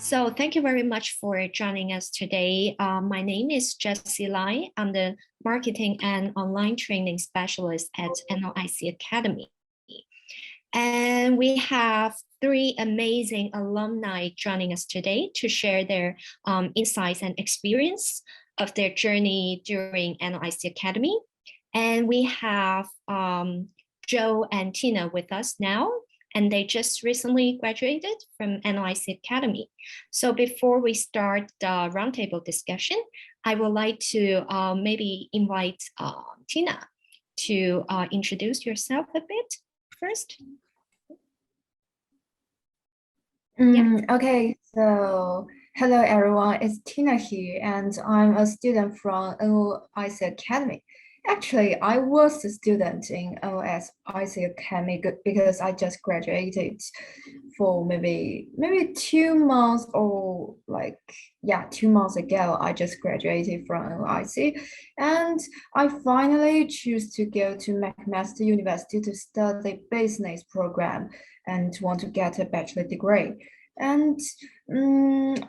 So thank you very much for joining us today. My name is Jessie Lai. I'm the Marketing and Online Training Specialist at NOIC Academy. And we have three amazing alumni joining us today to share their insights and experience of their journey during NOIC Academy. And we have Joe and Tina with us now, and they just recently graduated from NOIC Academy. So before we start the roundtable discussion, I would like to maybe invite Tina to introduce yourself a bit first. Okay, so hello everyone, it's Tina here, and I'm a student from NOIC Academy. Actually, I was a student in NOIC Academy because I just graduated for maybe 2 months or 2 months ago. I just graduated from NOIC, and I finally choose to go to McMaster University to study business program and want to get a bachelor degree. And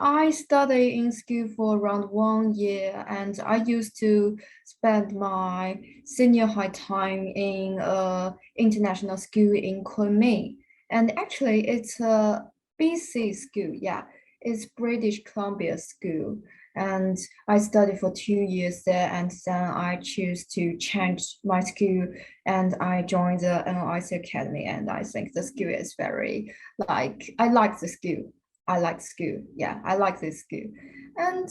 I studied in school for around 1 year, and I used to spend my senior high time in international school in Kunming. And actually, it's a BC school. Yeah, it's British Columbia School. And I studied for 2 years there, and then I choose to change my school, and I joined the NOIC Academy. And I think the school is very I like the school. I like school. Yeah, I like this school. And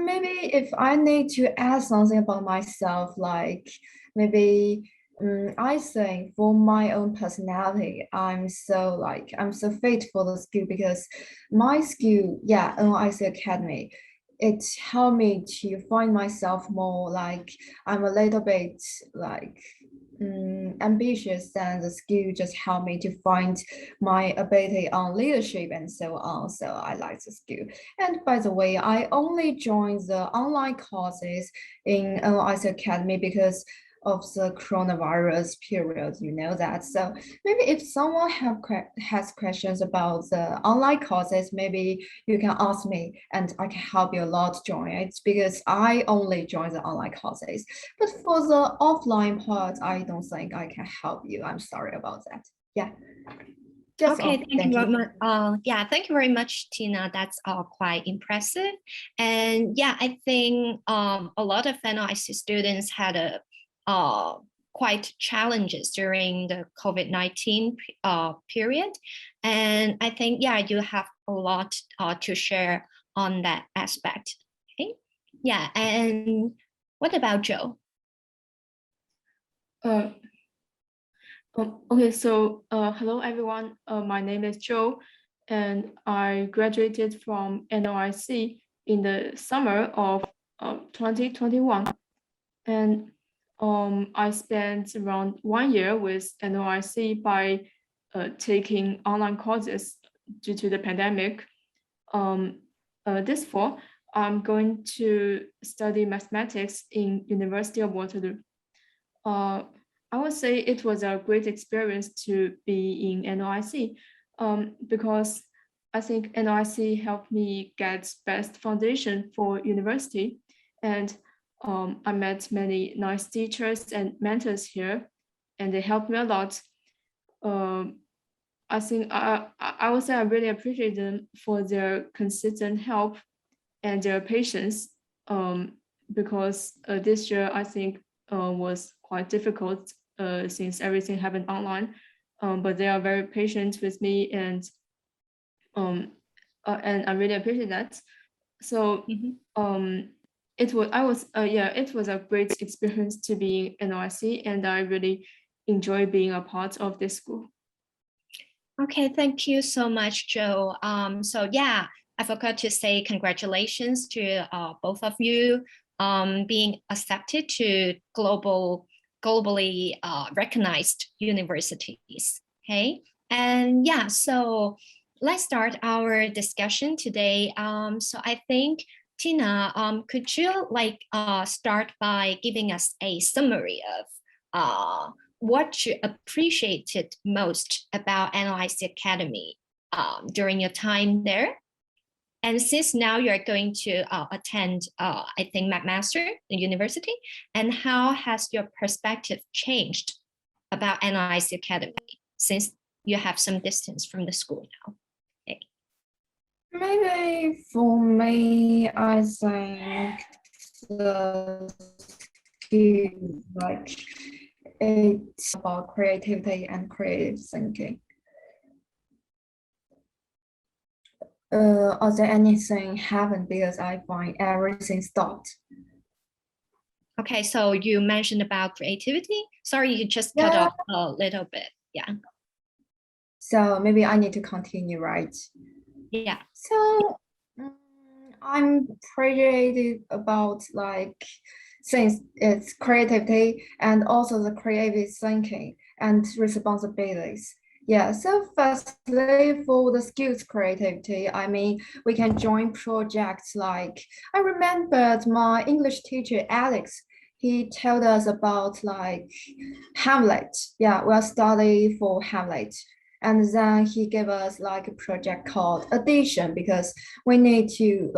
maybe if I need to add something about myself, maybe I think for my own personality, I'm so fit for the school because my school, yeah, NOIC Academy, it helped me to find myself more I'm a little bit ambitious, and the school just helped me to find my ability on leadership and so on. So I like the school. And by the way, I only joined the online courses in NOIC Academy because of the coronavirus period, you know that. So maybe if someone has questions about the online courses, maybe you can ask me and I can help you a lot join it because I only join the online courses. But for the offline part, I don't think I can help you. I'm sorry about that. Yeah. Okay, thank you very much. Thank you very much, Tina. That's quite impressive. And yeah, I think a lot of NOIC students had a quite challenges during the COVID-19 period. And I think, yeah, you have a lot to share on that aspect. Okay. Yeah. And what about Joe? Okay, so hello everyone. My name is Joe, and I graduated from NOIC in the summer of 2021. And I spent around 1 year with NOIC by taking online courses due to the pandemic. This fall, I'm going to study mathematics in University of Waterloo. I would say it was a great experience to be in NOIC because I think NOIC helped me get best foundation for university, and I met many nice teachers and mentors here, and they helped me a lot. I think I would say I really appreciate them for their consistent help and their patience because this year I think was quite difficult since everything happened online, but they are very patient with me, and I really appreciate that. So it was a great experience to be in NOIC, and I really enjoy being a part of this school. Okay, thank you so much, Joe. So yeah, I forgot to say congratulations to both of you being accepted to globally recognized universities. Okay, and yeah, so let's start our discussion today. So I think Tina, could you start by giving us a summary of what you appreciated most about NOIC Academy during your time there? And since now you're going to attend, I think, McMaster University, and how has your perspective changed about NOIC Academy since you have some distance from the school now? Okay. Maybe for me, I think the skill, like it's about creativity and creative thinking. Or there anything happened because I find everything stopped. Okay, so you mentioned about creativity. Sorry, you just cut Yeah. off a little bit. Yeah. So maybe I need to continue, right? Yeah. So I'm pretty about like since it's creativity and also the creative thinking and responsibilities. Yeah, so firstly for the skills creativity, I mean, we can join projects like, I remembered my English teacher, Alex, he told us about like Hamlet. Yeah, we'll study for Hamlet. And then he gave us like a project called Addition because we need to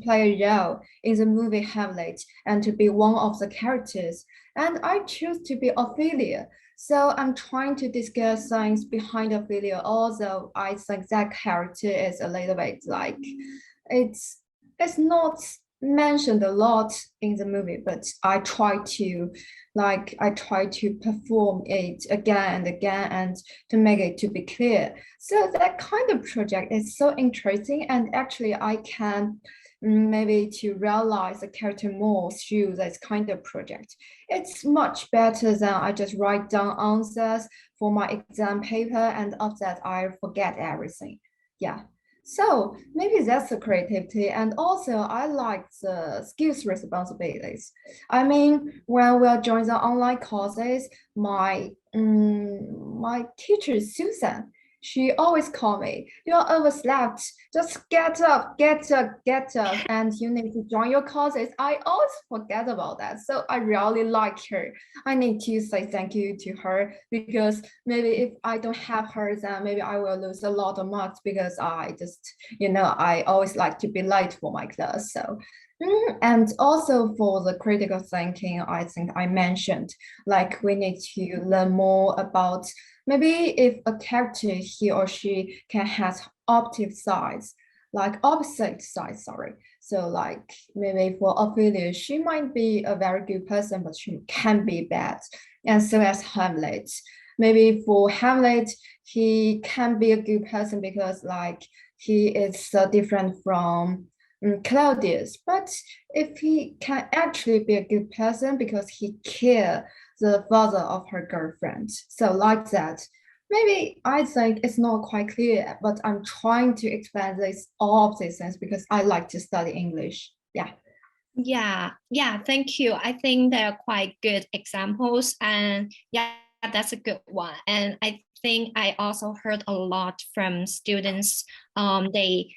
play a role in the movie Hamlet and to be one of the characters. And I choose to be Ophelia. So I'm trying to discuss things behind Ophelia, although I think that character is a little bit like it's not mentioned a lot in the movie, but I try to perform it again and again and to make it to be clear. So that kind of project is so interesting, and actually I can maybe to realize the character more through this kind of project. It's much better than I just write down answers for my exam paper and after that I forget everything. Yeah. So maybe that's the creativity. And also I like the skills responsibilities. I mean, when we are joining the online courses, my teacher, Susan, she always call me, you're overslept, just get up, get up, get up, and you need to join your courses. I always forget about that. So I really like her. I need to say thank you to her because maybe if I don't have her, then maybe I will lose a lot of marks because I just, I always like to be late for my class. So and also for the critical thinking, I think I mentioned, like we need to learn more about maybe if a character, he or she can have opposite sides, sorry. So like maybe for Ophelia, she might be a very good person, but she can be bad. And so as Hamlet. Maybe for Hamlet, he can be a good person because like he is so different from Claudius, but if he can actually be a good person because he cares the father of her girlfriend. So like that, maybe I think it's not quite clear, but I'm trying to explain this all of these things because I like to study English. Yeah. Yeah, thank you. I think they're quite good examples, and yeah, that's a good one. And I think I also heard a lot from students. They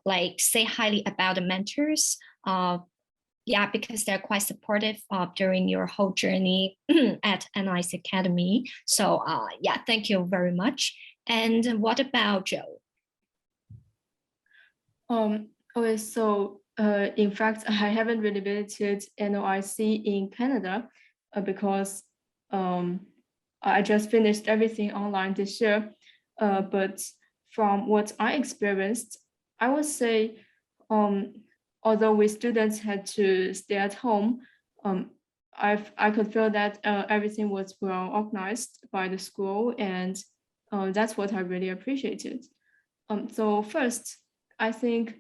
like say highly about the mentors. Yeah, because they're quite supportive during your whole journey at NOIC Academy. So yeah, thank you very much. And what about Joe? Okay, so in fact, I haven't really visited NOIC in Canada because I just finished everything online this year. But from what I experienced, I would say, although we students had to stay at home, I could feel that everything was well organized by the school, and that's what I really appreciated. So first, I think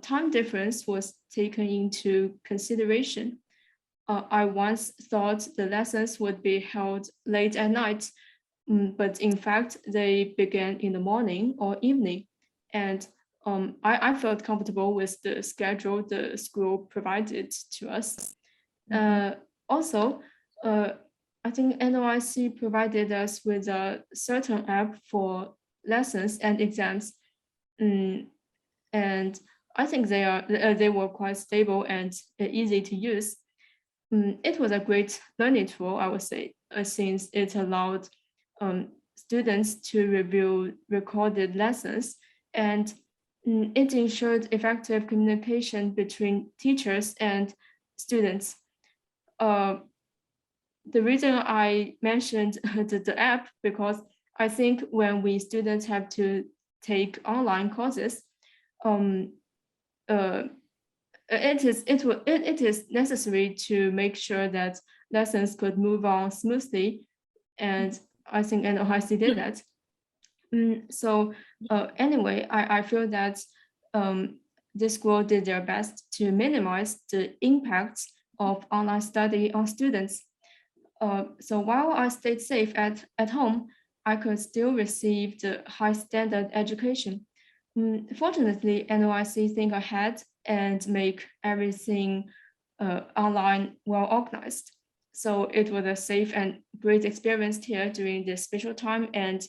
time difference was taken into consideration. I once thought the lessons would be held late at night, but in fact, they began in the morning or evening. And I felt comfortable with the schedule the school provided to us. Also, I think NOIC provided us with a certain app for lessons and exams. And I think they were quite stable and easy to use. It was a great learning tool, I would say, since it allowed students to review recorded lessons and It ensured effective communication between teachers and students. The reason I mentioned the app, because I think when we students have to take online courses, it is necessary to make sure that lessons could move on smoothly, and I think NOIC did that. So anyway, I feel that this school did their best to minimize the impacts of online study on students. So while I stayed safe at home, I could still receive the high standard education. Fortunately, NOIC think ahead and make everything online well organized. So it was a safe and great experience here during this special time, and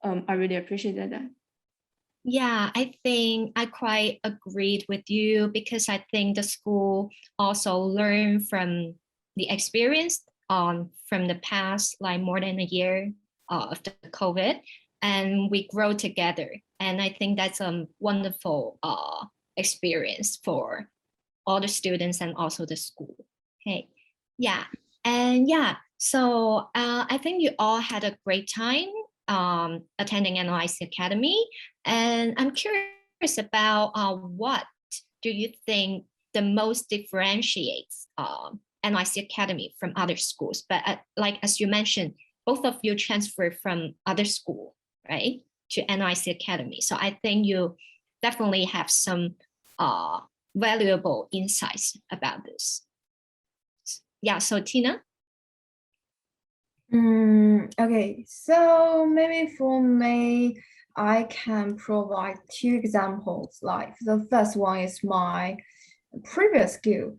I really appreciated that. Yeah, I think I quite agreed with you, because I think the school also learned from the experience from the past, like more than a year of the COVID, and we grow together. And I think that's a wonderful experience for all the students and also the school. Okay, yeah, and yeah, so I think you all had a great time attending NOIC Academy, and I'm curious about what do you think the most differentiates NOIC Academy from other schools? But like as you mentioned, both of you transferred from other school, right, to NOIC Academy. So I think you definitely have some valuable insights about this. Yeah, so Tina? Okay, so maybe for me, I can provide two examples. Like the first one is my previous school,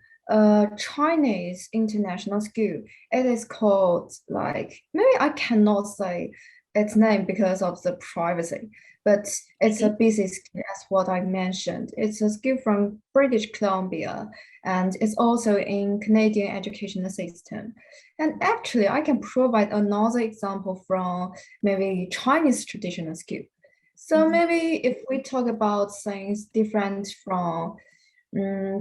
Chinese international school. It is called, like, maybe I cannot say its name because of the privacy, but it's a busy school as what I mentioned. It's a school from British Columbia, and it's also in Canadian educational system. And actually, I can provide another example from maybe Chinese traditional school. So maybe if we talk about things different from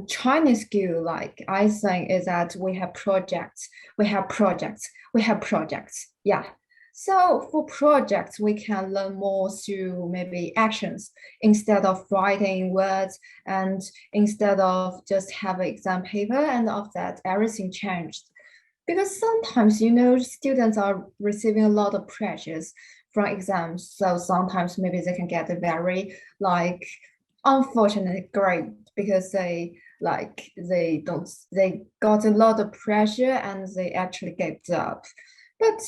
Chinese school, like I think is that we have projects, we have projects, we have projects. Yeah. So for projects, we can learn more through maybe actions instead of writing words, and instead of just have an exam paper and of that everything changed. Because sometimes, students are receiving a lot of pressures from exams. So sometimes maybe they can get a very like unfortunate grade because they got a lot of pressure and they actually gave up. But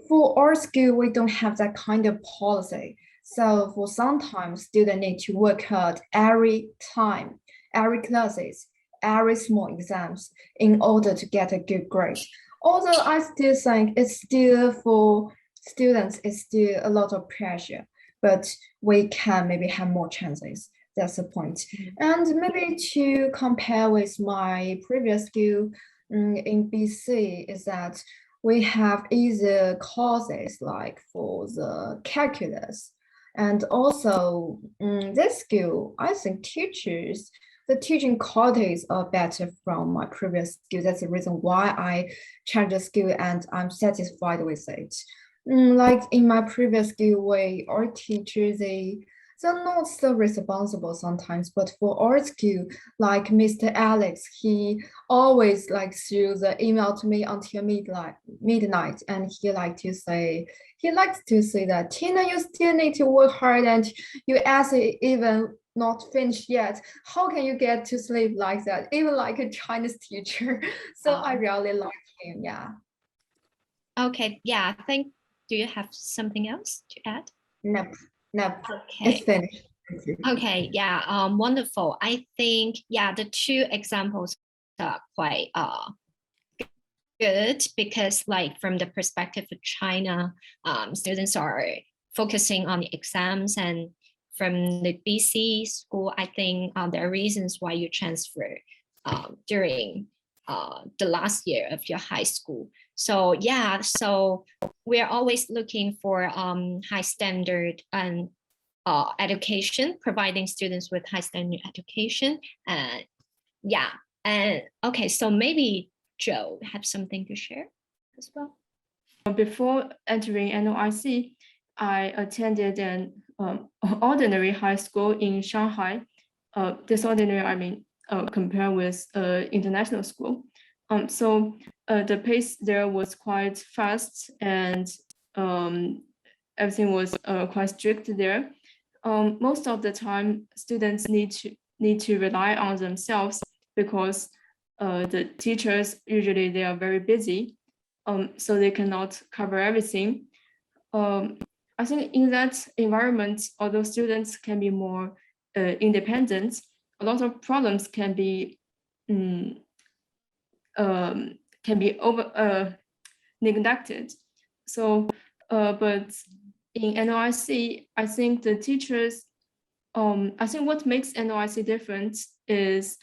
for our school, we don't have that kind of policy. So for sometimes students need to work hard every time, every classes, every small exams in order to get a good grade. Although I still think it's still for students, it's still a lot of pressure, but we can maybe have more chances. That's the point. And maybe to compare with my previous school in BC is that we have easier courses like for the calculus. And also this school, I think the teaching qualities are better from my previous school. That's the reason why I changed the school and I'm satisfied with it. Like in my previous school, our teachers, they're not so responsible sometimes, but for our school, like Mr. Alex, he always like threw the email to me until midnight, and he likes to say that, Tina, you still need to work hard, and you essay even not finished yet. How can you get to sleep like that? Even like a Chinese teacher. So I really like him. Yeah. Okay, yeah, I think, do you have something else to add? Nope. It's Okay. finished. Okay, yeah, wonderful. I think, yeah, the two examples are quite good, because like from the perspective of China, students are focusing on the exams, and from the BC school, I think there are reasons why you transfer during the last year of your high school. So yeah, so we're always looking for high standard and education, providing students with high standard education. Yeah, and okay, so maybe Joe have something to share as well. Before entering NOIC, I attended an ordinary high school in Shanghai. This ordinary, I mean, compared with international school. So the pace there was quite fast, and everything was quite strict there. Most of the time, students need to rely on themselves because the teachers usually they are very busy, so they cannot cover everything. I think in that environment, although students can be more independent, a lot of problems can be neglected. So, but in NOIC, I think the teachers, I think what makes NOIC different is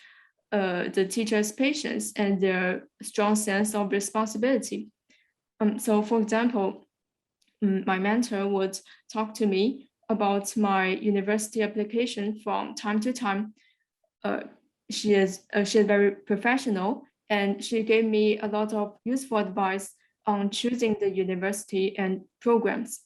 the teachers' patience and their strong sense of responsibility. So, for example, my mentor would talk to me about my university application from time to time. She is very professional, and she gave me a lot of useful advice on choosing the university and programs.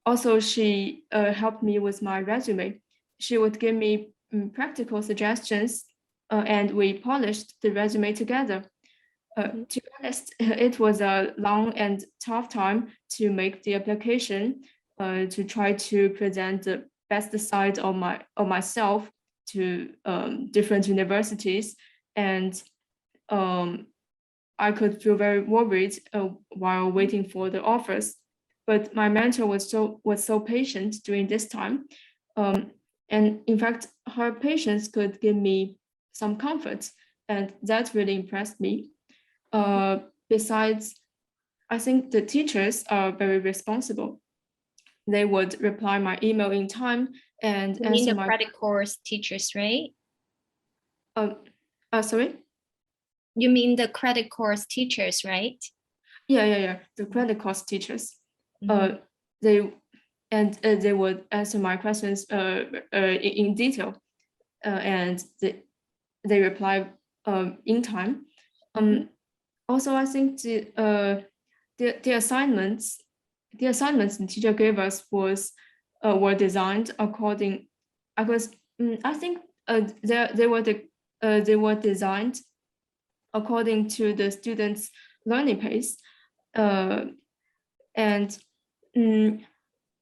Also, she helped me with my resume. She would give me practical suggestions, and we polished the resume together. To be honest, it was a long and tough time to make the application, to try to present the best side of myself to different universities, and I could feel very worried while waiting for the offers. But my mentor was so patient during this time, and in fact, her patience could give me some comfort, and that really impressed me. Besides, I think the teachers are very responsible. They would reply my email in time and You answer mean the my credit course teachers, right? Sorry? You mean the credit course teachers, right? Yeah. The credit course teachers. They would answer my questions in detail, and they reply in time. Also, I think the assignments the teacher gave us were designed according. I think they were designed according to the students' learning pace, and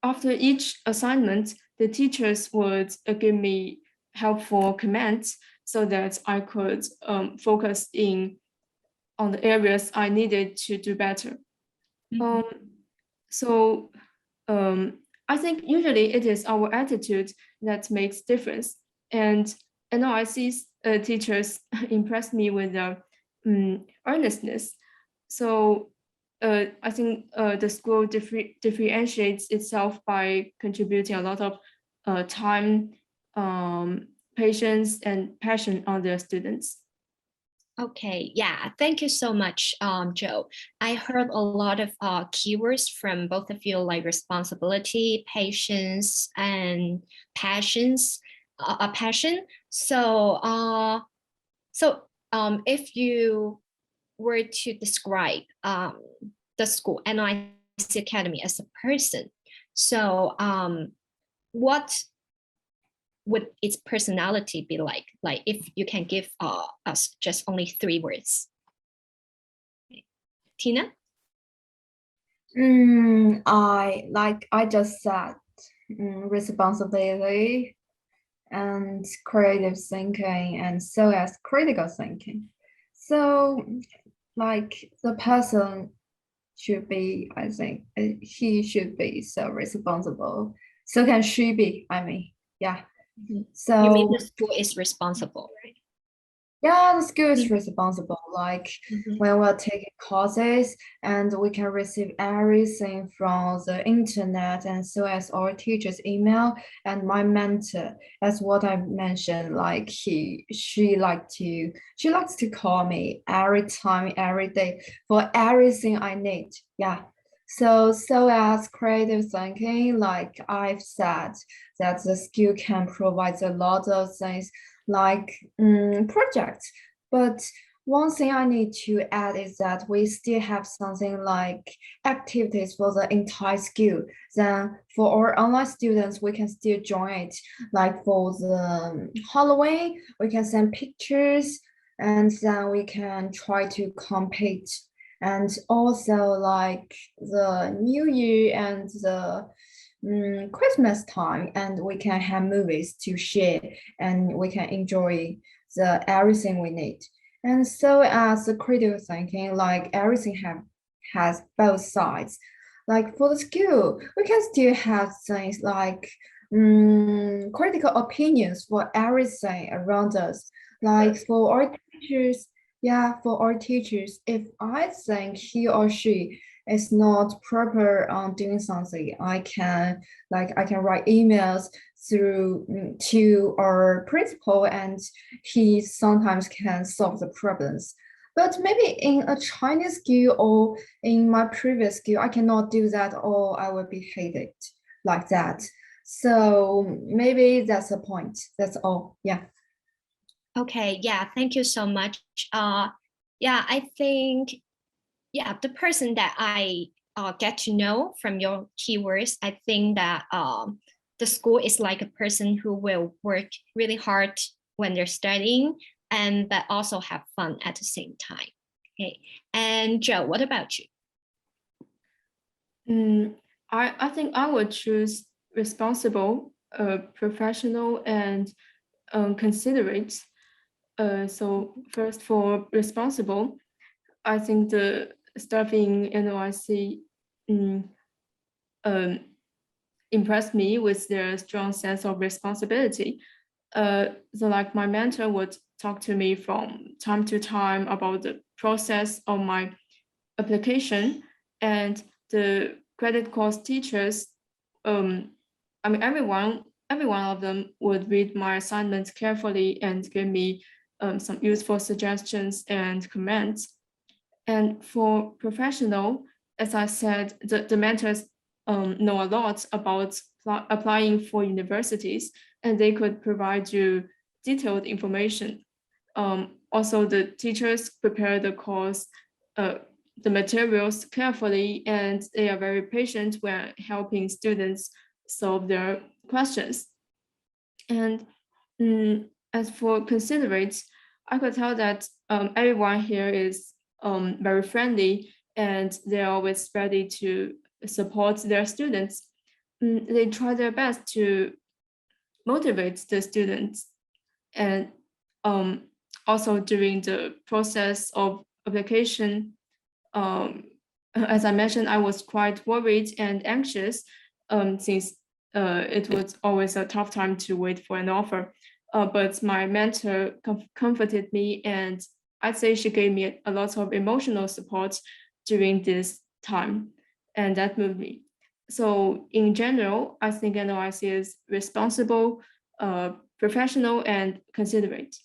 after each assignment, the teachers would give me helpful comments so that I could focus on the areas I needed to do better. So I think usually it is our attitude that makes difference. And NOIC's teachers impressed me with their earnestness. So I think the school differentiates itself by contributing a lot of time, patience, and passion on their students. Okay, yeah, thank you so much, Joe. I heard a lot of keywords from both of you, like responsibility, patience, and passions, passion. So, if you were to describe the school NOIC Academy as a person, so what would its personality be like? Like if you can give us just only 3 words. Tina? I just said, responsibility and creative thinking, and so as critical thinking. So like the person should be, I think he should be so responsible. So can she be, I mean, yeah. So you mean the school is responsible, right? Yeah, the school is responsible. Like when we're taking courses and we can receive everything from the internet, and so as our teacher's email and my mentor, as what I mentioned, like she likes to call me every time, every day for everything I need. Yeah. So as creative thinking, like I've said, that the skill can provide a lot of things like projects. But one thing I need to add is that we still have something like activities for the entire skill. Then for our online students, we can still join it. Like for the Halloween, we can send pictures and then we can try to compete. And also like the New Year and the Christmas time, and we can have movies to share and we can enjoy the everything we need. And so as the critical thinking, like everything has both sides. Like for the skill, we can still have things like critical opinions for everything around us. Like for our teachers, yeah, for our teachers, if I think he or she is not proper on doing something, I can write emails through to our principal, and he sometimes can solve the problems. But maybe in a Chinese skill or in my previous skill, I cannot do that, or I will be hated like that. So maybe that's the point. That's all. Yeah. Okay, yeah, thank you so much. Yeah, I think, yeah, the person that I get to know from your keywords, I think that the school is like a person who will work really hard when they're studying and but also have fun at the same time. Okay, and Joe, what about you? I think I would choose responsible, professional, and considerate. So first for responsible, I think the staff in NOIC impressed me with their strong sense of responsibility. So like my mentor would talk to me from time to time about the process of my application, and the credit course teachers, I mean every one of them would read my assignments carefully and give me some useful suggestions and comments. And for professional, as I said, the mentors know a lot about applying for universities, and they could provide you detailed information. Also, the teachers prepare the course, the materials carefully, and they are very patient when helping students solve their questions. And as for considerate, I could tell that everyone here is very friendly, and they're always ready to support their students. They try their best to motivate the students, and also during the process of application, as I mentioned, I was quite worried and anxious since it was always a tough time to wait for an offer. But my mentor comforted me, and I'd say she gave me a lot of emotional support during this time, and that moved me. So in general, I think NOIC is responsible, professional, and considerate.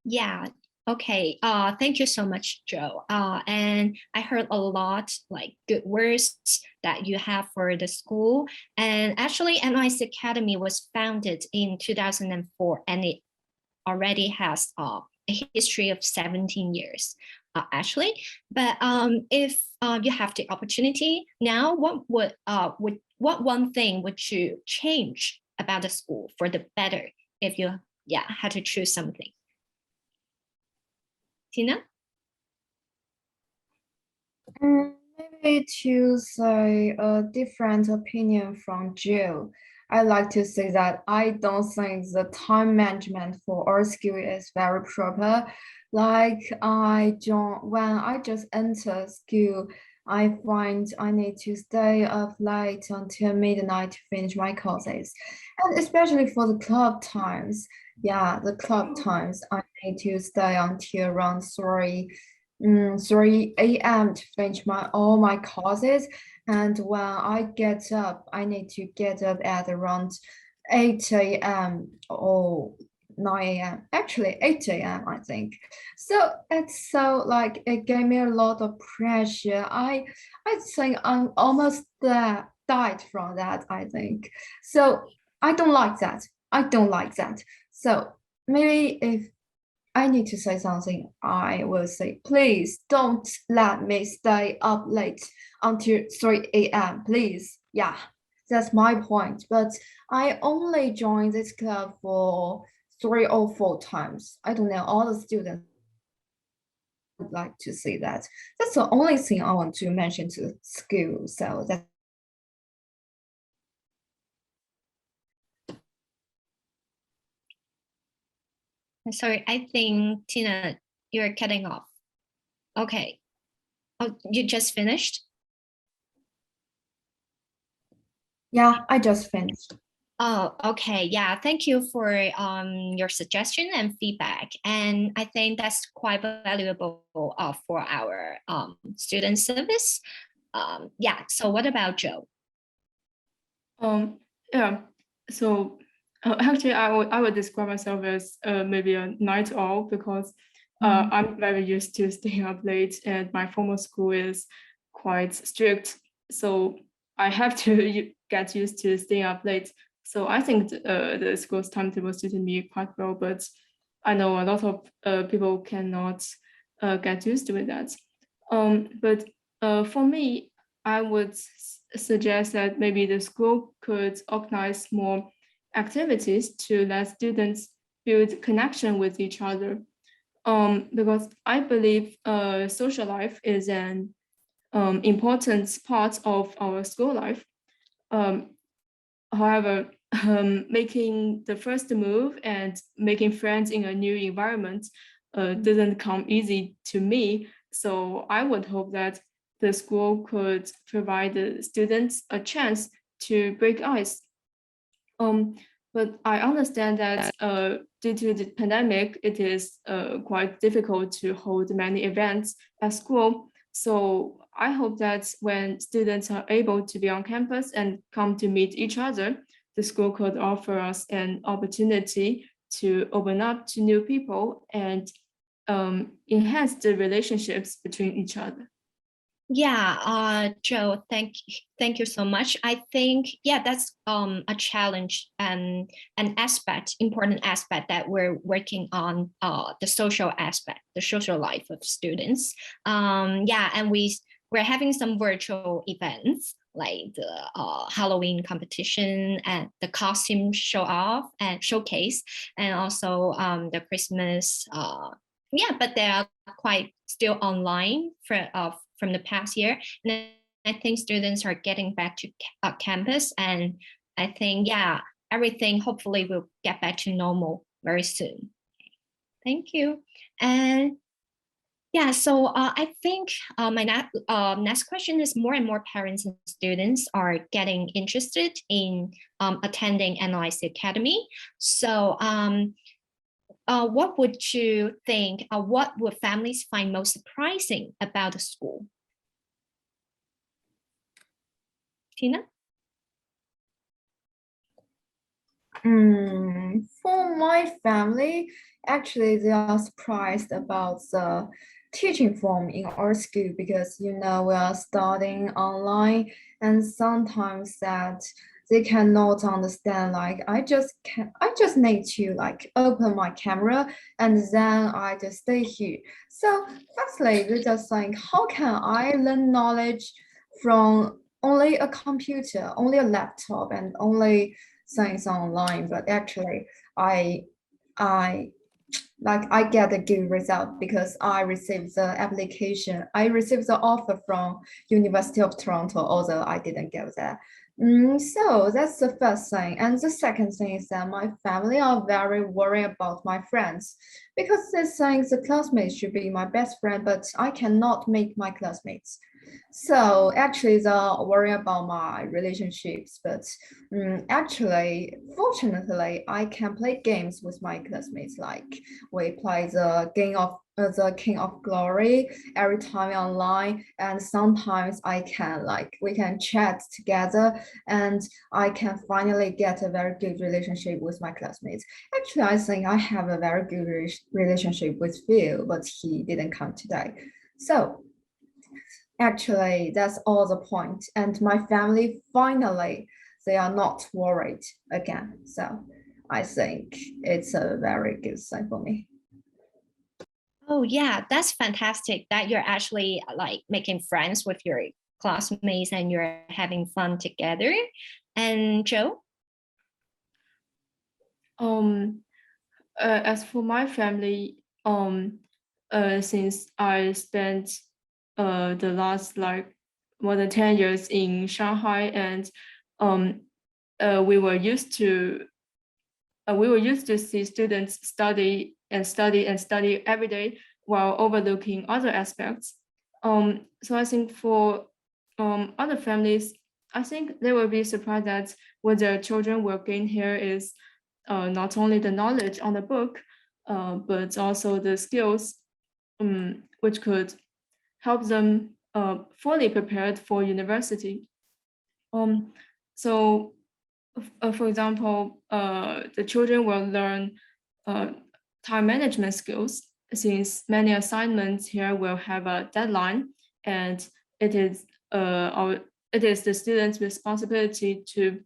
Yeah. Okay. Thank you so much, Joe. And I heard a lot like good words that you have for the school. And actually, NOIC Academy was founded in 2004, and it already has a history of 17 years, actually. But if you have the opportunity now, what one thing would you change about the school for the better if you had to choose something? Tina? Maybe to say a different opinion from Jill. I like to say that I don't think the time management for our school is very proper. Like when I just enter school, I find I need to stay up late until midnight to finish my courses. And especially for the club times, the club times, I need to stay until around 3 a.m. to finish all my courses. And when I get up, I need to get up at around 8 a.m. or 9 a.m. Actually 8 a.m. I think. So it's so like it gave me a lot of pressure. I think I'm almost died from that, I think. So I don't like that. I don't like that. So maybe if I need to say something, I will say, please don't let me stay up late until 3 a.m. Please. Yeah, that's my point. But I only joined this club for 3 or 4 times. I don't know, all the students would like to see that. That's the only thing I want to mention to school. So that's Sorry, I think Tina, you're cutting off. Okay. Oh, you just finished? yeah, I just finished. Oh, okay. Yeah, thank you for your suggestion and feedback. And I think that's quite valuable for our student service. Yeah, so what about Joe? Yeah. So actually, I would describe myself as maybe a night owl because I'm very used to staying up late, and my formal school is quite strict. So I have to get used to staying up late. So I think the school's timetable suited me quite well, but I know a lot of people cannot get used to that. But for me, I would suggest that maybe the school could organize more activities to let students build connection with each other. Because I believe social life is an important part of our school life. Um, However, making the first move and making friends in a new environment doesn't come easy to me. So I would hope that the school could provide the students a chance to break ice. But I understand that due to the pandemic, it is quite difficult to hold many events at school. So I hope that when students are able to be on campus and come to meet each other, the school could offer us an opportunity to open up to new people and enhance the relationships between each other. Yeah, Joe, thank you so much. I think yeah, that's a challenge and an aspect, important aspect that we're working on the social aspect, the social life of students. Yeah, and we're having some virtual events like the Halloween competition and the costume show off and showcase, and also the Christmas yeah, but they are quite still online from the past year. And I think students are getting back to campus, and I think yeah, everything hopefully will get back to normal very soon. Thank you. And yeah, so I think my next question is more and more parents and students are getting interested in attending NOIC Academy. So what would you think, what would families find most surprising about the school? Tina? For my family, actually, they are surprised about the teaching form in our school because we are studying online, and sometimes that they cannot understand. Like I just need to like open my camera and then I just stay here. So firstly, they just think, how can I learn knowledge from only a computer, only a laptop, and only things online? But actually, I I I get a good result because I received the application. I received the offer from University of Toronto, although I didn't get that. So that's the first thing. And the second thing is that my family are very worried about my friends because they think the classmates should be my best friend, but I cannot make my classmates. So actually, they worry about my relationships, but actually, fortunately, I can play games with my classmates. Like we play the game of the king of glory every time online, and sometimes we can chat together, and I can finally get a very good relationship with my classmates. Actually, I think I have a very good relationship with Phil, but he didn't come today. So actually, that's all the point. And my family finally, they are not worried again. So I think it's a very good thing for me. Oh yeah, that's fantastic that you're actually like making friends with your classmates and you're having fun together. And Joe? As for my family, since I spent the last like more than 10 years in Shanghai, and we were used to see students study and study and study every day while overlooking other aspects. So I think for other families, I think they will be surprised that what their children will gain here is not only the knowledge on the book, but also the skills which could help them fully prepared for university. So, for example, the children will learn time management skills, since many assignments here will have a deadline, and it is the student's responsibility to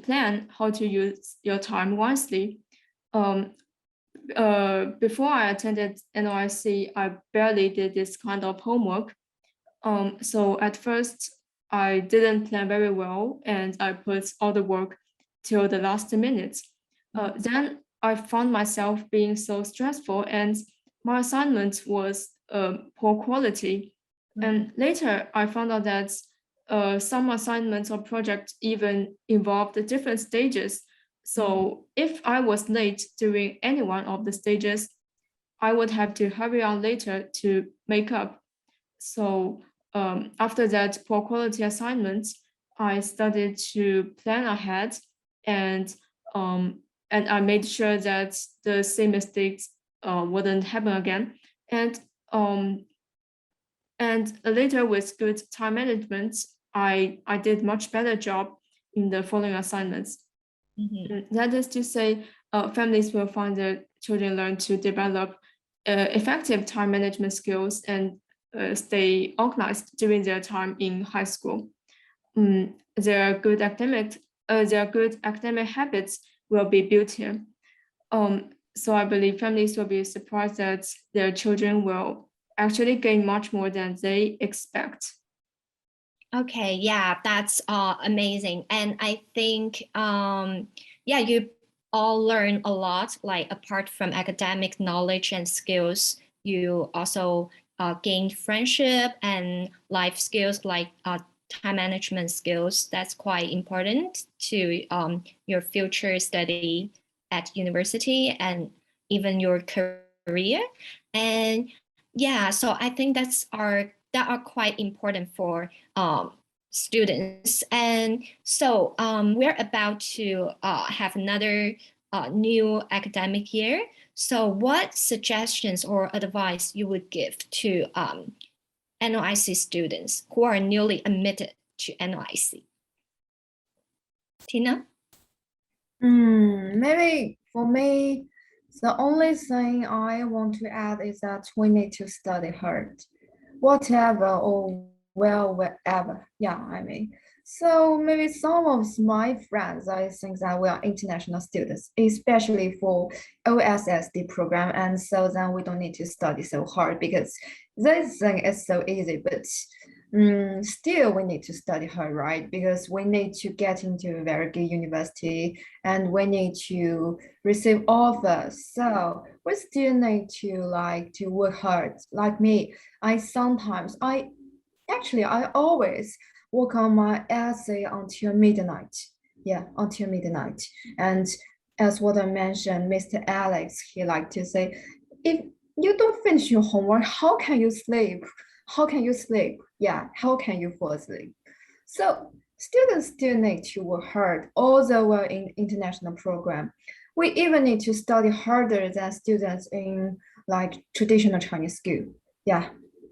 plan how to use your time wisely. Before I attended NOIC, I barely did this kind of homework. So at first, I didn't plan very well, and I put all the work till the last minute. Then I found myself being so stressful, and my assignment was poor quality. And later, I found out that some assignments or projects even involved different stages. So if I was late during any one of the stages, I would have to hurry on later to make up. So after that poor quality assignment, I started to plan ahead, and I made sure that the same mistakes wouldn't happen again. And later, with good time management, I did much better job in the following assignments. That is to say, families will find their children learn to develop effective time management skills and stay organized during their time in high school. Their good academic habits will be built here. So I believe families will be surprised that their children will actually gain much more than they expect. Okay, yeah, that's amazing. And I think, yeah, you all learn a lot, like apart from academic knowledge and skills, you also gained friendship and life skills like time management skills. That's quite important to your future study at university and even your career. And yeah, so I think that are quite important for students. And so we're about to have another new academic year. So what suggestions or advice you would give to NOIC students who are newly admitted to NOIC? Tina? Maybe for me, the only thing I want to add is that we need to study hard, whatever or wherever. Yeah, I mean. So maybe some of my friends, I think that we are international students, especially for OSSD program. And so then we don't need to study so hard because this thing is so easy, but still we need to study hard, right? Because we need to get into a very good university and we need to receive offers. So we still need to work hard. Like me, I always work on my essay until midnight. Yeah, until midnight. And as what I mentioned, Mr. Alex, he liked to say, if you don't finish your homework, how can you sleep? How can you sleep? Yeah, how can you fall asleep? So students still need to work hard, although we're in international program. We even need to study harder than students in like traditional Chinese school. Yeah,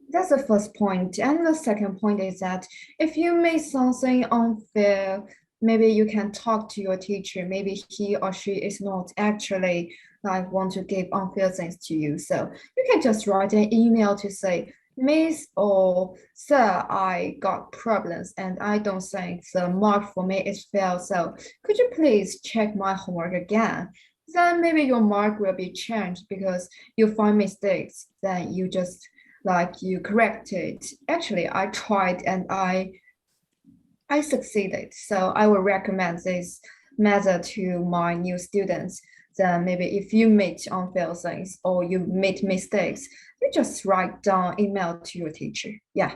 that's the first point. And the second point is that if you make something unfair, maybe you can talk to your teacher. Maybe he or she is not actually like want to give unfair things to you. So you can just write an email to say, Miss or Sir, I got problems and I don't think the mark for me is fair. So could you please check my homework again? Then maybe your mark will be changed because you find mistakes. Then you just like you correct it. Actually, I tried and I succeeded. So I will recommend this method to my new students. Then maybe if you make unfair things or you make mistakes, you just write down email to your teacher. Yeah,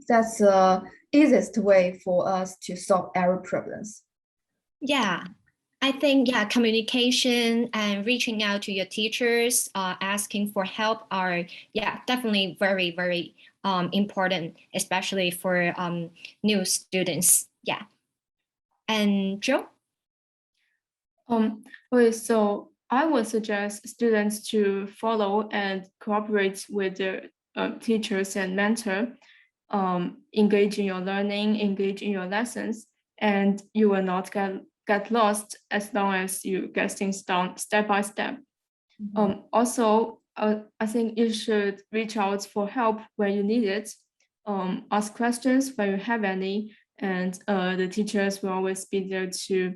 that's the easiest way for us to solve our problems. Yeah, I think, yeah, communication and reaching out to your teachers, asking for help are, yeah, definitely very, very important, especially for new students. Yeah. And Joe? Okay, so I would suggest students to follow and cooperate with their teachers and mentor, engage in your learning, engage in your lessons, and you will not get lost as long as you get things done step by step. Also, I think you should reach out for help when you need it, ask questions when you have any, and the teachers will always be there to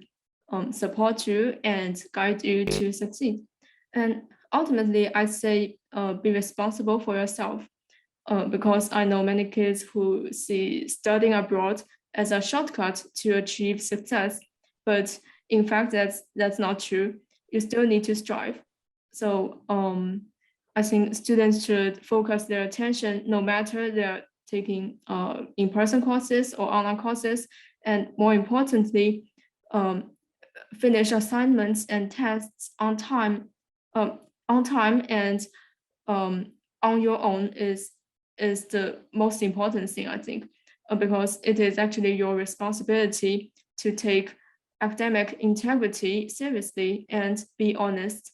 support you and guide you to succeed. And ultimately, I say be responsible for yourself, because I know many kids who see studying abroad as a shortcut to achieve success, but in fact, that's not true. You still need to strive. So I think students should focus their attention no matter they're taking in-person courses or online courses, and more importantly, finish assignments and tests on time and on your own is the most important thing, I think, because it is actually your responsibility to take academic integrity seriously and be honest.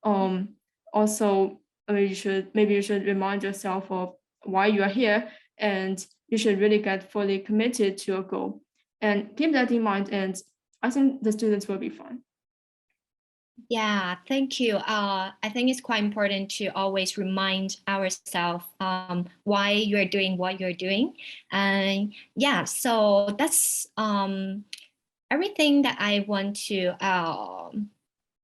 Also, maybe you should remind yourself of why you are here, and you should really get fully committed to your goal and keep that in mind. And I think the students will be fine. Yeah, thank you. I think it's quite important to always remind ourselves why you're doing what you're doing. And yeah, so that's everything that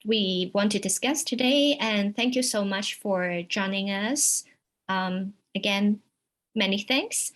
we want to discuss today. And thank you so much for joining us. Again, many thanks.